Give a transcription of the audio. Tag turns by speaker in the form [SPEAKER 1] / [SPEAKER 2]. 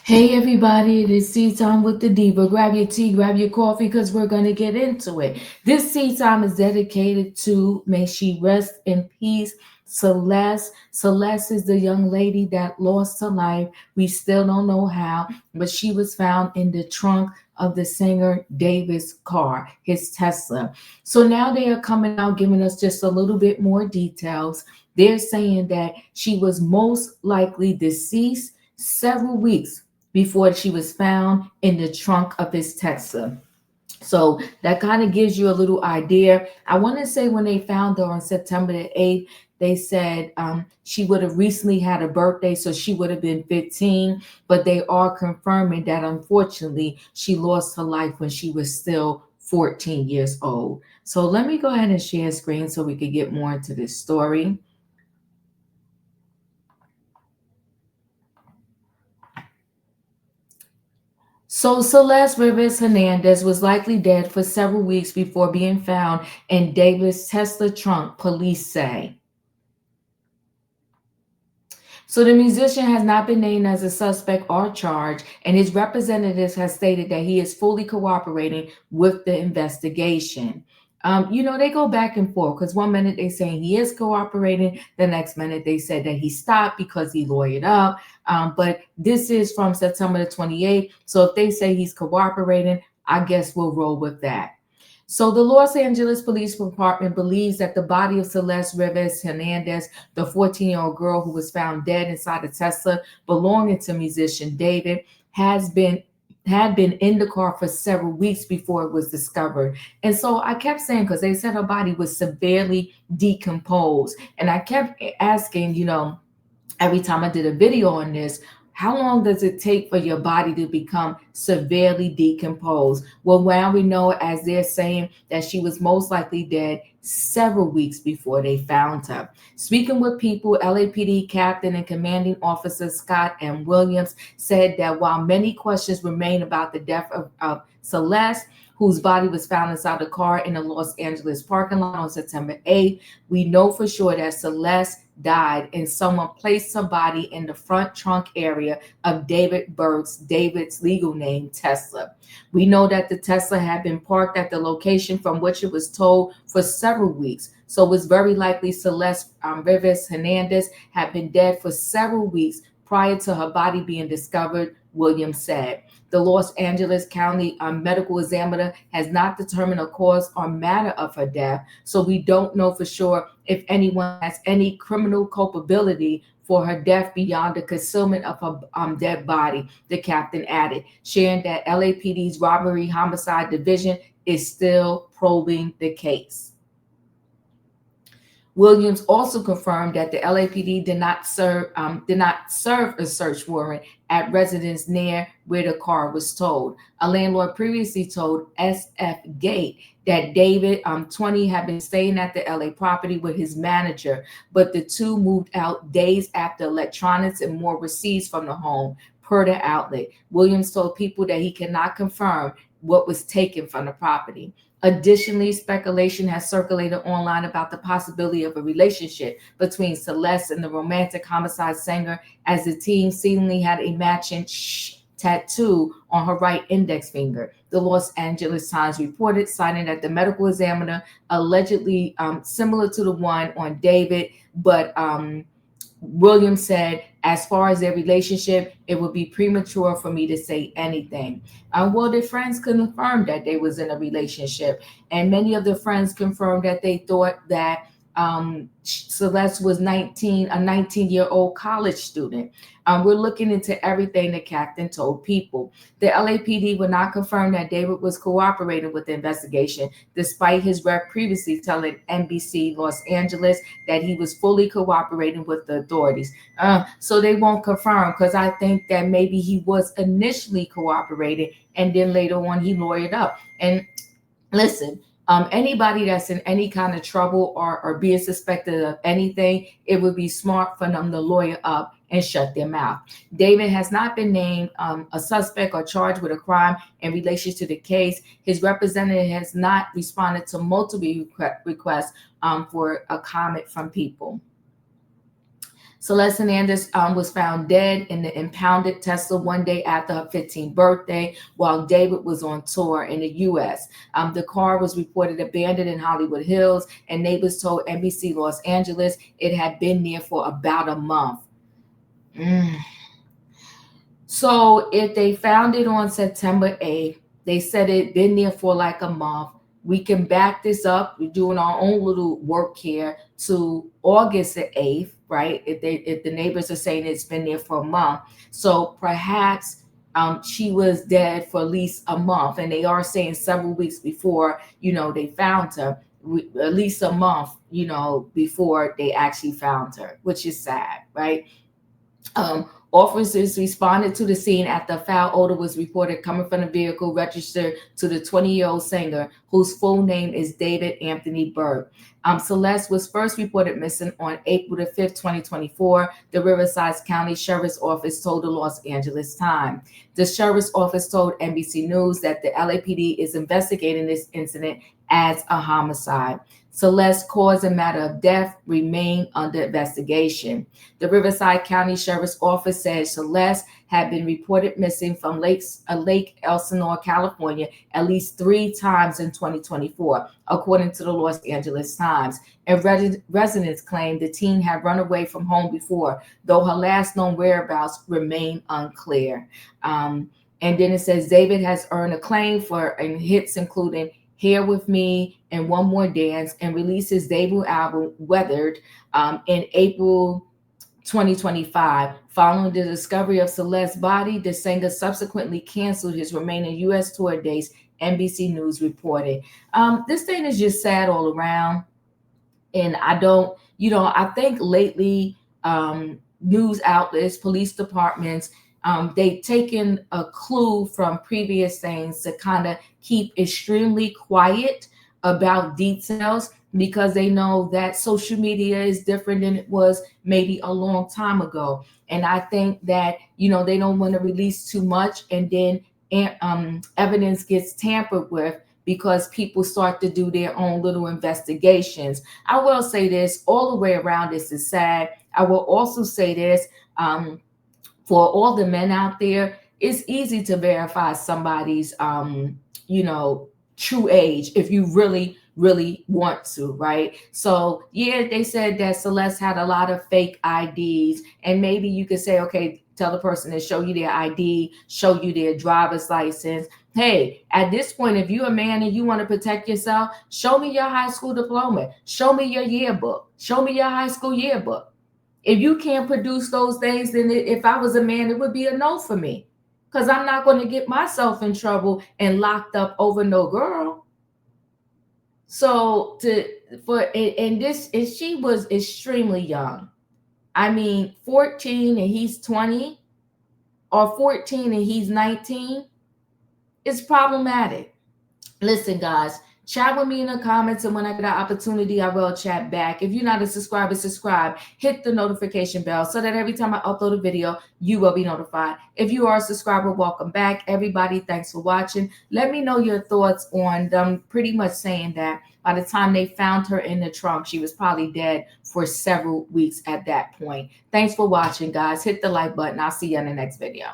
[SPEAKER 1] Hey everybody, it is tea time with the diva. Grab your tea, grab your coffee, because we're gonna get into it. This tea time is dedicated to may she rest in peace. Celeste. Celeste is the young lady that lost her life. We still don't know how, but she was found in the trunk of the singer David's car, his Tesla. So now they are coming out giving us just a little bit more details. They're saying that she was most likely deceased several weeks before she was found in the trunk of his Tesla. So that kind of gives you a little idea. I want to say when they found her on September the 8th, they said she would have recently had a birthday, so she would have been 15. But they are confirming that unfortunately she lost her life when she was still 14 years old. So let me go ahead and share screen so we could get more into this story. So Celeste Rivas Hernandez was likely dead for several weeks before being found in David's Tesla trunk, police say. So the musician has not been named as a suspect or charged, and his representatives have stated that he is fully cooperating with the investigation. They go back and forth because one minute they say he is cooperating, the next minute they said that he stopped because he lawyered up. But this is from September the 28th. So if they say he's cooperating, I guess we'll roll with that. So the Los Angeles Police Department believes that the body of Celeste Rivas Hernandez, the 14-year-old girl who was found dead inside a Tesla belonging to musician David, has been had been in the car for several weeks before it was discovered. And so I kept saying, because they said her body was severely decomposed. And I kept asking, every time I did a video on this, how long does it take for your body to become severely decomposed? Well, now we know, as they're saying, that she was most likely dead several weeks before they found her. Speaking with people, LAPD Captain and Commanding Officer Scott M. Williams said that while many questions remain about the death of Celeste, whose body was found inside the car in the Los Angeles parking lot on September 8th, we know for sure that Celeste died and someone placed her body in the front trunk area of David's legal name, Tesla. We know that the Tesla had been parked at the location from which it was towed for several weeks. So it's very likely Celeste Rivas Hernandez had been dead for several weeks prior to her body being discovered, Williams said. The Los Angeles County medical examiner has not determined a cause or manner of her death, so we don't know for sure if anyone has any criminal culpability for her death beyond the concealment of her dead body, the captain added, sharing that LAPD's robbery homicide division is still probing the case. Williams also confirmed that the LAPD did not serve a search warrant at residence near where the car was towed. A landlord previously told SF Gate that David, 20, had been staying at the LA property with his manager, but the two moved out days after electronics and more receipts from the home, per the outlet. Williams told people that he cannot confirm what was taken from the property. Additionally, speculation has circulated online about the possibility of a relationship between Celeste and the romantic homicide singer, as the teen seemingly had a matching tattoo on her right index finger. The Los Angeles Times reported, citing that the medical examiner allegedly similar to the one on David, but Williams said, as far as their relationship, it would be premature for me to say anything. Well, their friends confirmed that they was in a relationship, and many of the friends confirmed that they thought that Celeste was 19, a 19-year-old college student. We're looking into everything the captain told people. The LAPD would not confirm that David was cooperating with the investigation, despite his rep previously telling NBC Los Angeles that he was fully cooperating with the authorities. So they won't confirm, because I think that maybe he was initially cooperating and then later on he lawyered up. And listen, anybody that's in any kind of trouble or being suspected of anything, it would be smart for them to lawyer up and shut their mouth. David has not been named a suspect or charged with a crime in relation to the case. His representative has not responded to multiple requests for a comment from people. Celeste Hernandez was found dead in the impounded Tesla one day after her 15th birthday while David was on tour in the U.S. The car was reported abandoned in Hollywood Hills, and neighbors told NBC Los Angeles it had been there for about a month. So if they found it on September 8th, they said it been there for like a month. We can back this up. We're doing our own little work here to August the 8th, right? If the neighbors are saying it's been there for a month. So perhaps she was dead for at least a month. And they are saying several weeks before, they found her. At least a month, before they actually found her, which is sad, right? Officers responded to the scene after a foul odor was reported coming from the vehicle registered to the 20-year-old singer, whose full name is David Anthony Burke. Celeste was first reported missing on April the 5th, 2024. The Riverside County Sheriff's Office told the Los Angeles Times. The Sheriff's Office told NBC News that the LAPD is investigating this incident as a homicide. Celeste's cause and matter of death remain under investigation. The Riverside County Sheriff's Office said Celeste had been reported missing from Lake Elsinore, California, at least 3 times in 2024, according to the Los Angeles Times. And residents claimed the teen had run away from home before, though her last known whereabouts remain unclear. And then it says David has earned acclaim for hits including Here With Me and One More Dance, and released his debut album, Weathered, in April 2025. Following the discovery of Celeste's body, the singer subsequently canceled his remaining U.S. tour dates, NBC News reported. This thing is just sad all around. And I think lately news outlets, police departments, they've taken a clue from previous things to kind of keep extremely quiet about details, because they know that social media is different than it was maybe a long time ago. And I think that, they don't want to release too much, and then evidence gets tampered with because people start to do their own little investigations. I will say this, all the way around, this is sad. I will also say this, for all the men out there, it's easy to verify somebody's, true age if you really, really want to, right? So yeah, they said that Celeste had a lot of fake IDs, and maybe you could say, okay, tell the person to show you their ID, show you their driver's license. Hey, at this point, if you're a man and you want to protect yourself, show me your high school diploma, show me your yearbook, show me your high school yearbook. If you can't produce those things, then if I was a man, it would be a no for me, because I'm not going to get myself in trouble and locked up over no girl. So she was extremely young. I mean, 14 and he's 20, or 14 and he's 19. It's problematic. Listen, guys, chat with me in the comments, and when I get an opportunity, I will chat back. If you're not a subscriber, subscribe. Hit the notification bell so that every time I upload a video, you will be notified. If you are a subscriber, welcome back. Everybody, thanks for watching. Let me know your thoughts on them pretty much saying that by the time they found her in the trunk, she was probably dead for several weeks at that point. Thanks for watching, guys. Hit the like button. I'll see you in the next video.